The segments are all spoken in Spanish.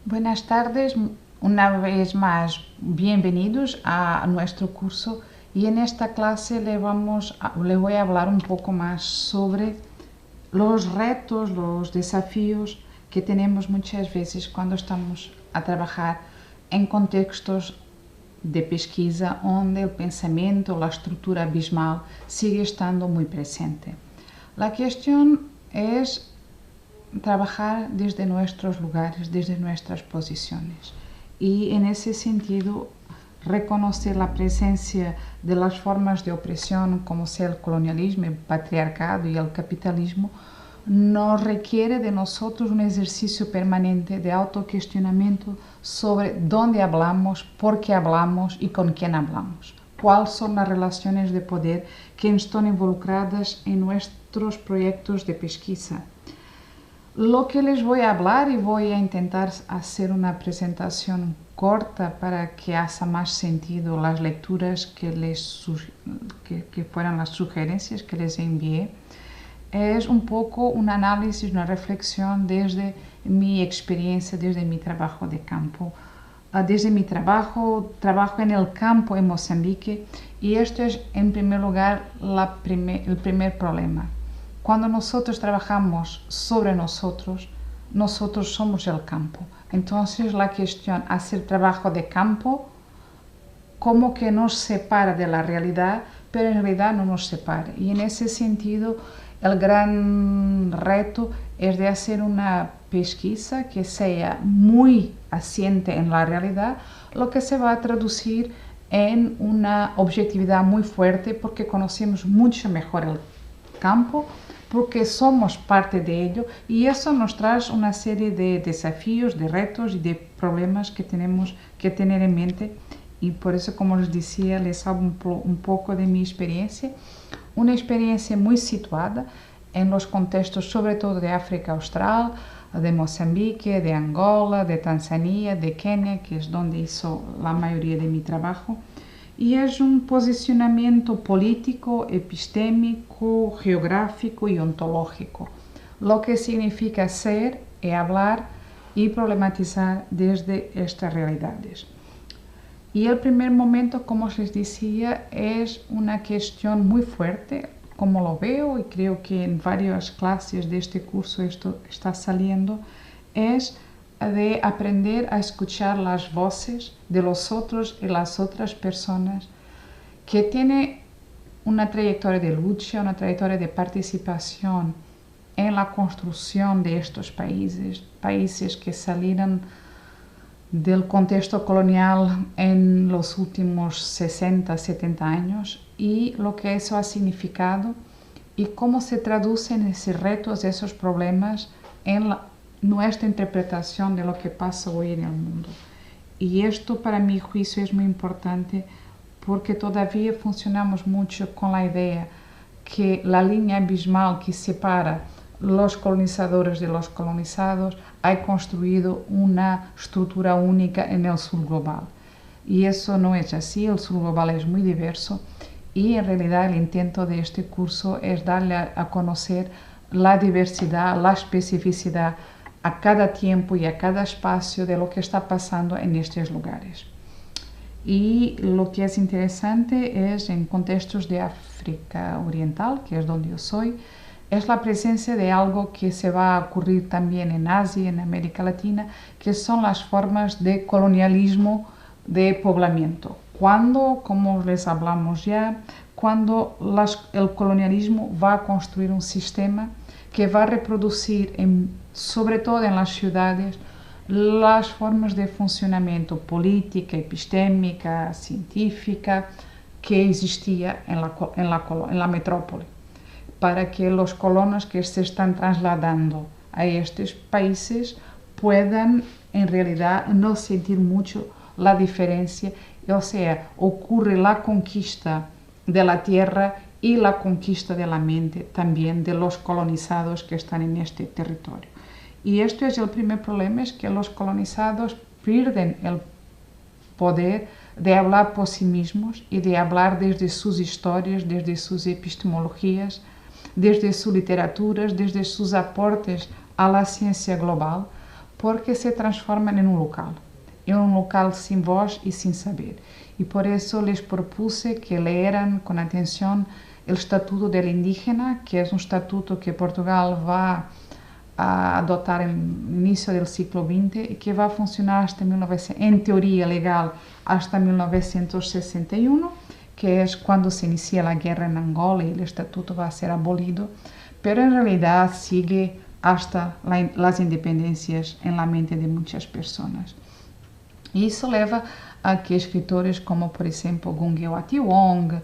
Buenas tardes, una vez más bienvenidos a nuestro curso y en esta clase le voy a hablar un poco más sobre los retos, los desafíos que tenemos muchas veces cuando estamos a trabajar en contextos de pesquisa onde el pensamiento, la estructura abismal sigue estando muy presente. La cuestión es trabajar desde nuestros lugares, desde nuestras posiciones y en ese sentido reconocer la presencia de las formas de opresión como sea el colonialismo, el patriarcado y el capitalismo nos requiere de nosotros un ejercicio permanente de autocuestionamiento sobre dónde hablamos, por qué hablamos y con quién hablamos. ¿Cuáles son las relaciones de poder que están involucradas en nuestros proyectos de pesquisa? Lo que les voy a hablar y voy a intentar hacer una presentación corta para que haga más sentido las lecturas que fueran las sugerencias que les envié. Es un poco un análisis, una reflexión desde mi experiencia, desde mi trabajo de campo. Desde mi trabajo en el campo en Mozambique y esto es en primer lugar el primer problema. Cuando nosotros trabajamos sobre nosotros, nosotros somos el campo. Entonces la cuestión, hacer trabajo de campo, como que nos separa de la realidad, pero en realidad no nos separa. Y en ese sentido, el gran reto es de hacer una pesquisa que sea muy asiente en la realidad, lo que se va a traducir en una objetividad muy fuerte porque conocemos mucho mejor el campo, porque somos parte de ello y eso nos trae una serie de desafíos, de retos y de problemas que tenemos que tener en mente y por eso, como les decía, les hablo un poco de mi experiencia, una experiencia muy situada en los contextos sobre todo de África Austral, de Mozambique, de Angola, de Tanzania, de Kenia, que es donde hizo la mayoría de mi trabajo. Y es un posicionamiento político, epistémico, geográfico y ontológico, lo que significa ser y hablar y problematizar desde estas realidades. Y el primer momento, como les decía, es una cuestión muy fuerte, como lo veo y creo que en varias clases de este curso esto está saliendo, es de aprender a escuchar las voces de los otros y las otras personas que tienen una trayectoria de lucha, una trayectoria de participación en la construcción de estos países que salieron del contexto colonial en los últimos 60, 70 años y lo que eso ha significado y cómo se traducen esos retos, esos problemas en nuestra interpretación de lo que pasa hoy en el mundo. Y esto para mi juicio es muy importante porque todavía funcionamos mucho con la idea que la línea abismal que separa los colonizadores de los colonizados ha construido una estructura única en el sur global. Y eso no es así, el sur global es muy diverso y en realidad el intento de este curso es darle a conocer la diversidad, la especificidad a cada tiempo y a cada espacio de lo que está pasando en estos lugares. Y lo que es interesante es en contextos de África Oriental, que es donde yo soy, es la presencia de algo que se va a ocurrir también en Asia, en América Latina, que son las formas de colonialismo de poblamiento. Cuando, como les hablamos ya, cuando el colonialismo va a construir un sistema que va a reproducir, sobre todo en las ciudades, las formas de funcionamiento política, epistémica, científica que existía en la metrópole, para que los colonos que se están trasladando a estos países puedan en realidad no sentir mucho la diferencia, o sea, ocurre la conquista de la tierra y la conquista de la mente también de los colonizados que están en este territorio. Y esto es el primer problema, es que los colonizados pierden el poder de hablar por sí mismos y de hablar desde sus historias, desde sus epistemologías, desde sus literaturas, desde sus aportes a la ciencia global, porque se transforman en un local sin voz y sin saber. Y por eso les propuse que leeran con atención el Estatuto del Indígena, que es un estatuto que Portugal va a adoptar en inicio del siglo XX y que va a funcionar hasta en teoría legal hasta 1961, que es cuando se inicia la guerra en Angola y el estatuto va a ser abolido, pero en realidad sigue hasta las independencias en la mente de muchas personas. E isso leva a que escritores como, por exemplo, Gungyel Atiwong,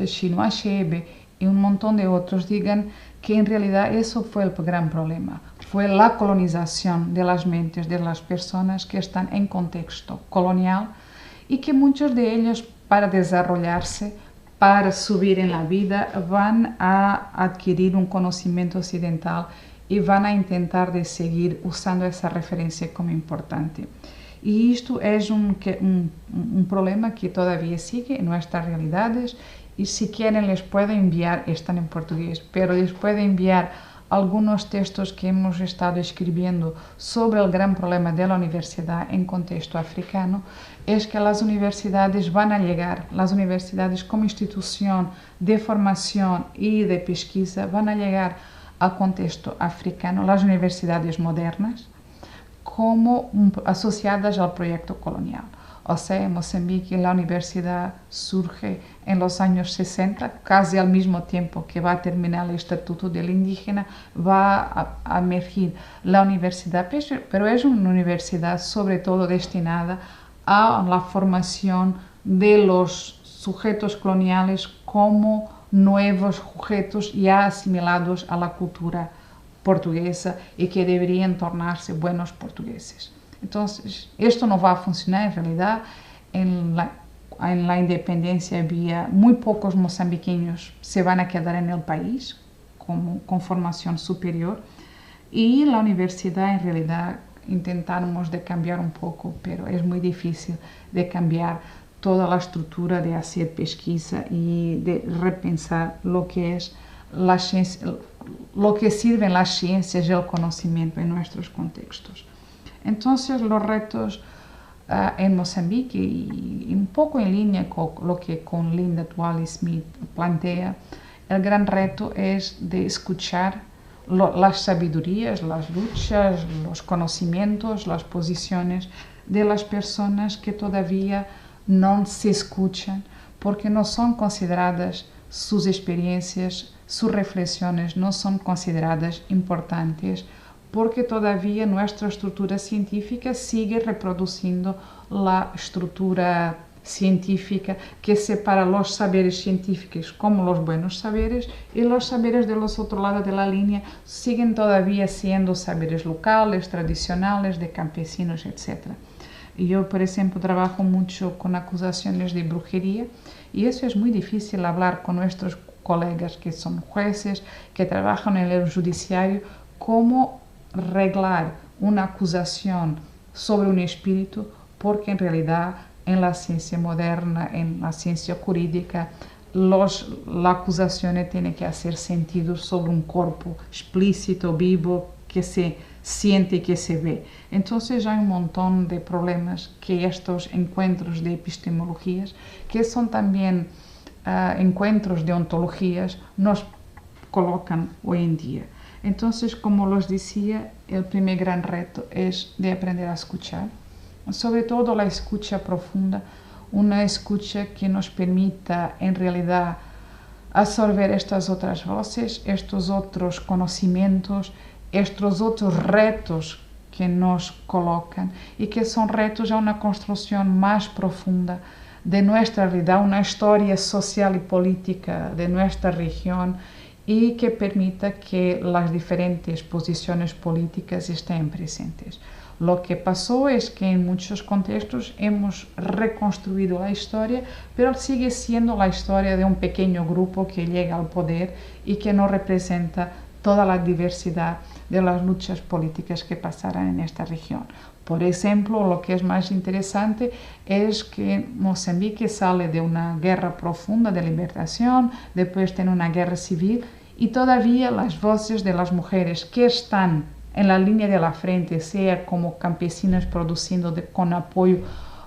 Chinua Achebe y un montón de otros digan que en realidad eso fue el gran problema, fue la colonización de las mentes de las personas que están en contexto colonial y que muchos de ellos para desarrollarse, para subir en la vida, van a adquirir un conocimiento occidental y van a intentar de seguir usando esa referencia como importante. Y esto es un problema que todavía sigue en nuestras realidades y si quieren les puedo enviar, están en portugués, pero les puedo enviar algunos textos que hemos estado escribiendo sobre el gran problema de la universidad en contexto africano, es que las universidades van a llegar, las universidades como institución de formación y de pesquisa van a llegar al contexto africano, las universidades modernas, como asociadas al proyecto colonial. O sea, en Mozambique la universidad surge en los años 60, casi al mismo tiempo que va a terminar el Estatuto del Indígena, va a emergir la universidad, pero es una universidad sobre todo destinada a la formación de los sujetos coloniales como nuevos sujetos ya asimilados a la cultura portuguesa y que deberían tornarse buenos portugueses. Entonces, esto no va a funcionar en realidad. En la independencia había muy pocos mozambiqueños se van a quedar en el país con formación superior y la universidad en realidad intentamos de cambiar un poco, pero es muy difícil de cambiar toda la estructura de hacer pesquisa y de repensar lo que es la ciencia, lo que sirven las ciencias y el conocimiento en nuestros contextos. Entonces, los retos en Mozambique y un poco en línea con lo que con Linda Twally Smith plantea, el gran reto es de escuchar las sabidurías, las luchas, los conocimientos, las posiciones de las personas que todavía no se escuchan porque no son consideradas sus experiencias, sus reflexiones no son consideradas importantes porque todavía nuestra estructura científica sigue reproduciendo la estructura científica que separa los saberes científicos como los buenos saberes y los saberes de los otros lados de la línea siguen todavía siendo saberes locales, tradicionales, de campesinos, etc. Yo, por ejemplo, trabajo mucho con acusaciones de brujería y eso es muy difícil hablar con nuestros colegas que son jueces, que trabajan en el judiciario, cómo reglar una acusación sobre un espíritu, porque en realidad en la ciencia moderna, en la ciencia jurídica, la acusación tiene que hacer sentido sobre un cuerpo explícito, vivo, que se siente y que se ve. Entonces hay un montón de problemas que estos encuentros de epistemologías, que son también encuentros de ontologías, nos colocan hoy en día. Entonces, como los decía, el primer gran reto es de aprender a escuchar, sobre todo la escucha profunda, una escucha que nos permita en realidad absorber estas otras voces, estos otros conocimientos, estos otros retos que nos colocan y que son retos a una construcción más profunda de nuestra realidad, una historia social y política de nuestra región y que permita que las diferentes posiciones políticas estén presentes. Lo que pasó es que en muchos contextos hemos reconstruido la historia, pero sigue siendo la historia de un pequeño grupo que llega al poder y que no representa toda la diversidad de las luchas políticas que pasarán en esta región. Por ejemplo, lo que es más interesante es que Mozambique sale de una guerra profunda de liberación, después tiene una guerra civil y todavía las voces de las mujeres que están en la línea de la frente, sea como campesinas produciendo con apoyo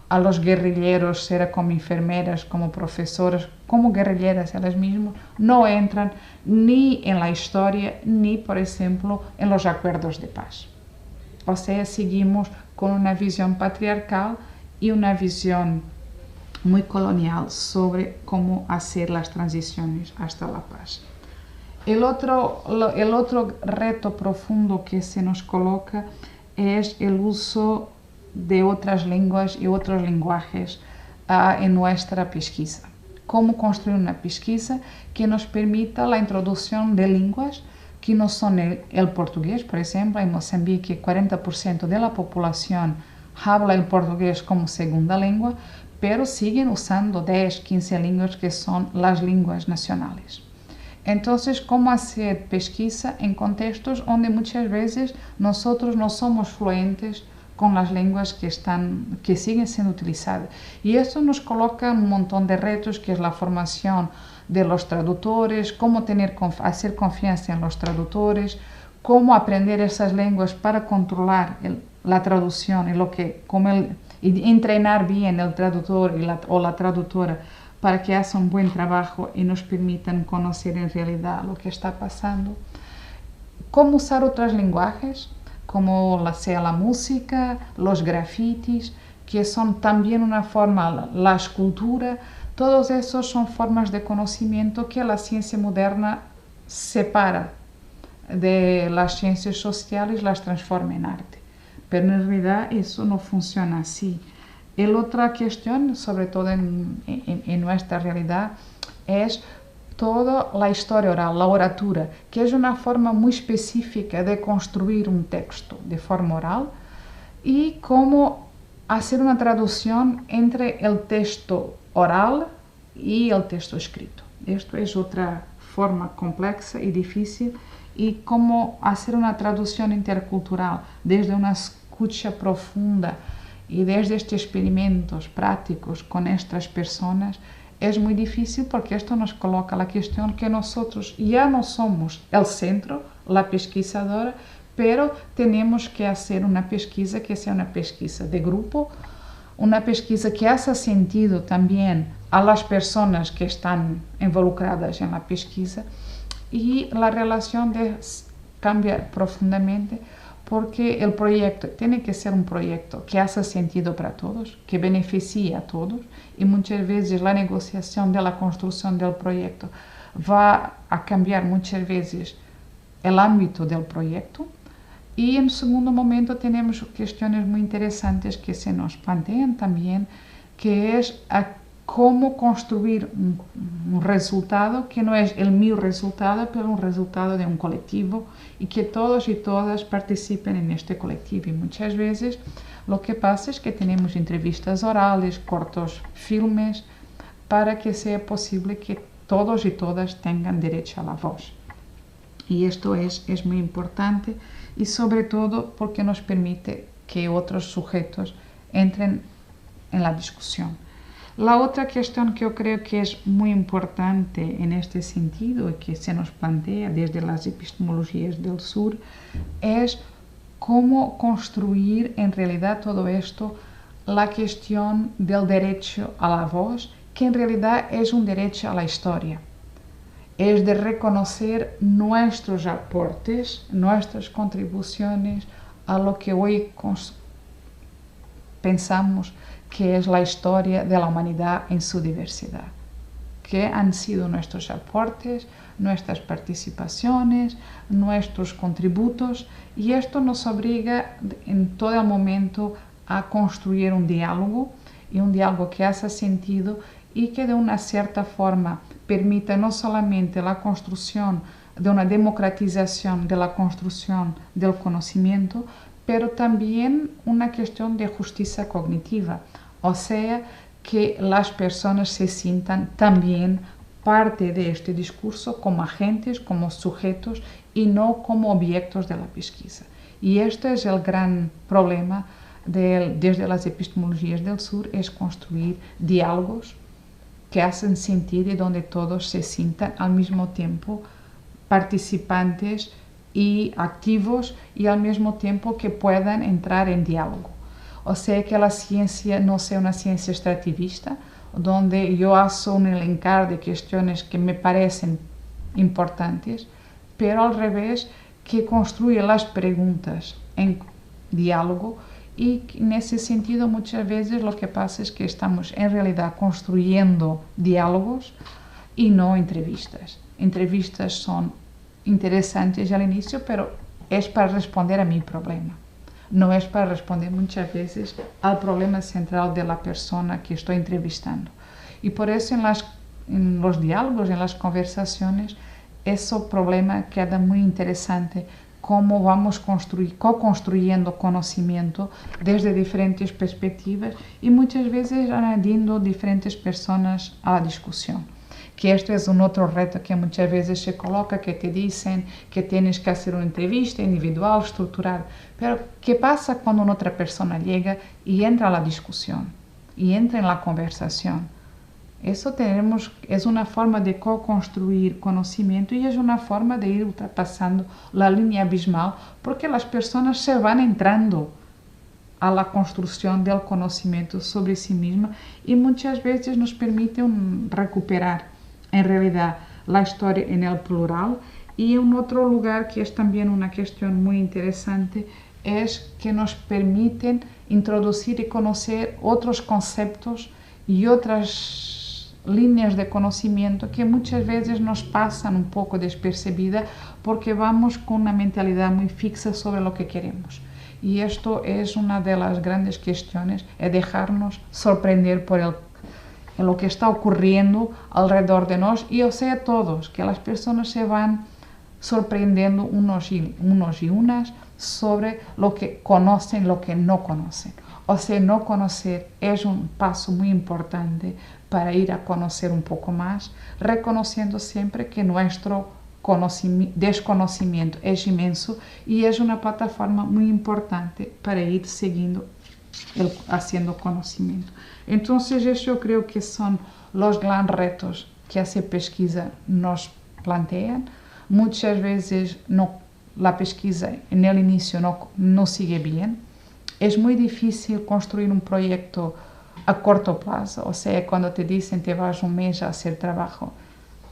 a los guerrilleros, sea como enfermeras, como profesoras, como guerrilleras ellas mismas, no entran ni en la historia, ni, por ejemplo, en los acuerdos de paz. O sea, seguimos con una visión patriarcal y una visión muy colonial sobre cómo hacer las transiciones hasta la paz. El otro reto profundo que se nos coloca es el uso de otras lenguas y otros lenguajes en nuestra pesquisa. Cómo construir una pesquisa que nos permita la introducción de lenguas que no son el portugués. Por ejemplo, en Mozambique 40% de la población habla el portugués como segunda lengua, pero siguen usando 10, 15 lenguas que son las lenguas nacionales. Entonces, ¿cómo hacer pesquisa en contextos donde muchas veces nosotros no somos fluentes con las lenguas que siguen siendo utilizadas? Y esto nos coloca un montón de retos, que es la formación de los traductores, cómo hacer confianza en los traductores, cómo aprender esas lenguas para controlar la traducción y entrenar bien el traductor o la traductora para que haga un buen trabajo y nos permitan conocer en realidad lo que está pasando. Cómo usar otros lenguajes, como sea la música, los grafitis, que son también una forma, la escultura. Todos esos son formas de conocimiento que la ciencia moderna separa de las ciencias sociales, las transforma en arte. Pero en realidad eso no funciona así. La otra cuestión, sobre todo en nuestra realidad, es toda la historia oral, la oratura, que es una forma muy específica de construir un texto de forma oral, y cómo hacer una traducción entre el texto oral y el texto escrito. Esto es otra forma compleja y difícil, y cómo hacer una traducción intercultural desde una escucha profunda y desde estos experimentos prácticos con estas personas es muy difícil, porque esto nos coloca la cuestión que nosotros ya no somos el centro, la pesquisadora, pero tenemos que hacer una pesquisa que sea una pesquisa de grupo, una pesquisa que haga sentido también a las personas que están involucradas en la pesquisa, y la relación cambia profundamente, porque el proyecto tiene que ser un proyecto que haga sentido para todos, que beneficie a todos, y muchas veces la negociación de la construcción del proyecto va a cambiar muchas veces el ámbito del proyecto. Y en segundo momento tenemos cuestiones muy interesantes que se nos plantean también, que es cómo construir un resultado que no es el mío resultado, pero un resultado de un colectivo, y que todos y todas participen en este colectivo. Y muchas veces lo que pasa es que tenemos entrevistas orales, cortos filmes, para que sea posible que todos y todas tengan derecho a la voz. Y esto es muy importante, y sobre todo porque nos permite que otros sujetos entren en la discusión. La otra cuestión que yo creo que es muy importante en este sentido, y que se nos plantea desde las epistemologías del sur, es cómo construir en realidad todo esto, la cuestión del derecho a la voz, que en realidad es un derecho a la historia. Es de reconocer nuestros aportes, nuestras contribuciones a lo que hoy pensamos que es la historia de la humanidad en su diversidad, que han sido nuestros aportes, nuestras participaciones, nuestros contributos, y esto nos obliga en todo momento a construir un diálogo, y un diálogo que haga sentido y que de una cierta forma permita no solamente la construcción de una democratización de la construcción del conocimiento, pero también una cuestión de justicia cognitiva, o sea, que las personas se sientan también parte de este discurso como agentes, como sujetos, y no como objetos de la pesquisa. Y este es el gran problema desde las epistemologías del sur, es construir diálogos que hacen sentido y donde todos se sientan al mismo tiempo participantes y activos y al mismo tiempo que puedan entrar en diálogo. O sea, que la ciencia no sea una ciencia extractivista, donde yo hago un elencar de cuestiones que me parecen importantes, pero al revés, que construye las preguntas en diálogo, y en ese sentido muchas veces lo que pasa es que estamos en realidad construyendo diálogos y no entrevistas. Entrevistas son interesantes al inicio, pero es para responder a mi problema. No es para responder muchas veces al problema central de la persona que estoy entrevistando. Y por eso en los diálogos, en las conversaciones, ese problema queda muy interesante, cómo vamos co-construyendo conocimiento desde diferentes perspectivas y muchas veces añadiendo diferentes personas a la discusión. Que esto es un otro reto que muchas veces se coloca, que te dicen que tienes que hacer una entrevista individual, estructurada. Pero, ¿qué pasa cuando una otra persona llega y entra a la discusión y entra en la conversación? Eso es una forma de co-construir conocimiento y es una forma de ir ultrapasando la línea abismal, porque las personas se van entrando a la construcción del conocimiento sobre sí misma y muchas veces nos permite recuperar en realidad la historia en el plural. Y en otro lugar que es también una cuestión muy interesante es que nos permiten introducir y conocer otros conceptos y otras líneas de conocimiento que muchas veces nos pasan un poco despercibida porque vamos con una mentalidad muy fixa sobre lo que queremos. Y esto es una de las grandes cuestiones, es dejarnos sorprender por lo que está ocurriendo alrededor de nosotros, y o sea todos, que las personas se van sorprendiendo unos y unas sobre lo que conocen, lo que no conocen. O sea, no conocer es un paso muy importante para ir a conocer un poco más, reconociendo siempre que nuestro desconocimiento es inmenso y es una plataforma muy importante para ir siguiendo haciendo conocimiento. Entonces, eso yo creo que son los grandes retos que esa pesquisa nos plantea. Muchas veces la pesquisa en el inicio no sigue bien. Es muy difícil construir un proyecto a corto plazo, o sea, cuando te dicen te vas un mes a hacer trabajo.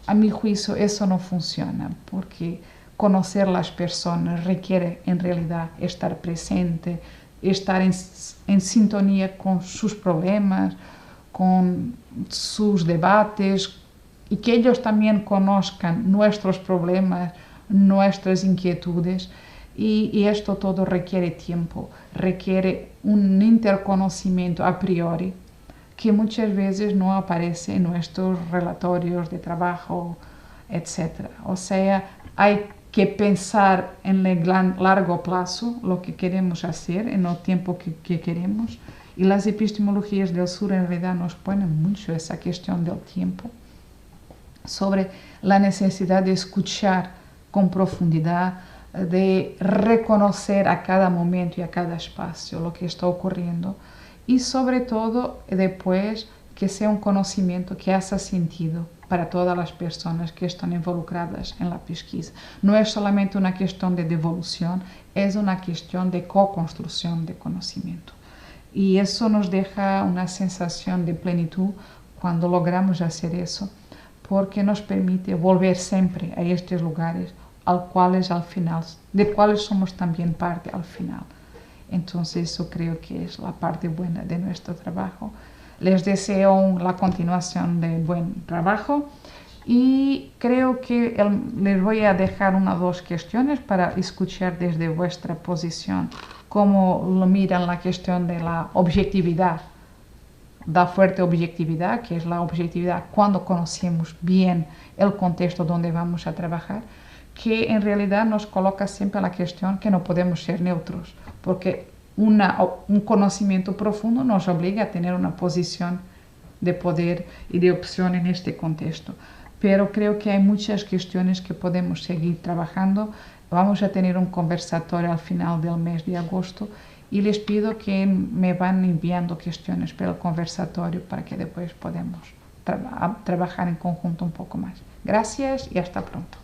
A mi juicio eso no funciona, porque conocer las personas requiere en realidad estar presente, estar en sintonía con sus problemas, con sus debates, y que ellos también conozcan nuestros problemas, nuestras inquietudes. Y esto todo requiere tiempo, requiere un interconocimiento a priori que muchas veces no aparece en nuestros relatorios de trabajo, etc. O sea, hay que pensar en el largo plazo lo que queremos hacer, en el tiempo que queremos. Y las epistemologías del sur en realidad nos ponen mucho esa cuestión del tiempo, sobre la necesidad de escuchar con profundidad, de reconocer a cada momento y a cada espacio lo que está ocurriendo y sobre todo después que sea un conocimiento que haga sentido para todas las personas que están involucradas en la pesquisa. No es solamente una cuestión de devolución, es una cuestión de co-construcción de conocimiento. Y eso nos deja una sensación de plenitud cuando logramos hacer eso, porque nos permite volver siempre a estos lugares de cuales somos también parte al final. Entonces eso creo que es la parte buena de nuestro trabajo. Les deseo la continuación de buen trabajo y creo que les voy a dejar una o dos cuestiones para escuchar desde vuestra posición cómo lo miran la cuestión de la objetividad, la fuerte objetividad, que es la objetividad cuando conocemos bien el contexto donde vamos a trabajar, que en realidad nos coloca siempre la cuestión que no podemos ser neutros, porque un conocimiento profundo nos obliga a tener una posición de poder y de opción en este contexto. Pero creo que hay muchas cuestiones que podemos seguir trabajando. Vamos a tener un conversatorio al final del mes de agosto y les pido que me van enviando cuestiones para el conversatorio para que después podamos trabajar en conjunto un poco más. Gracias y hasta pronto.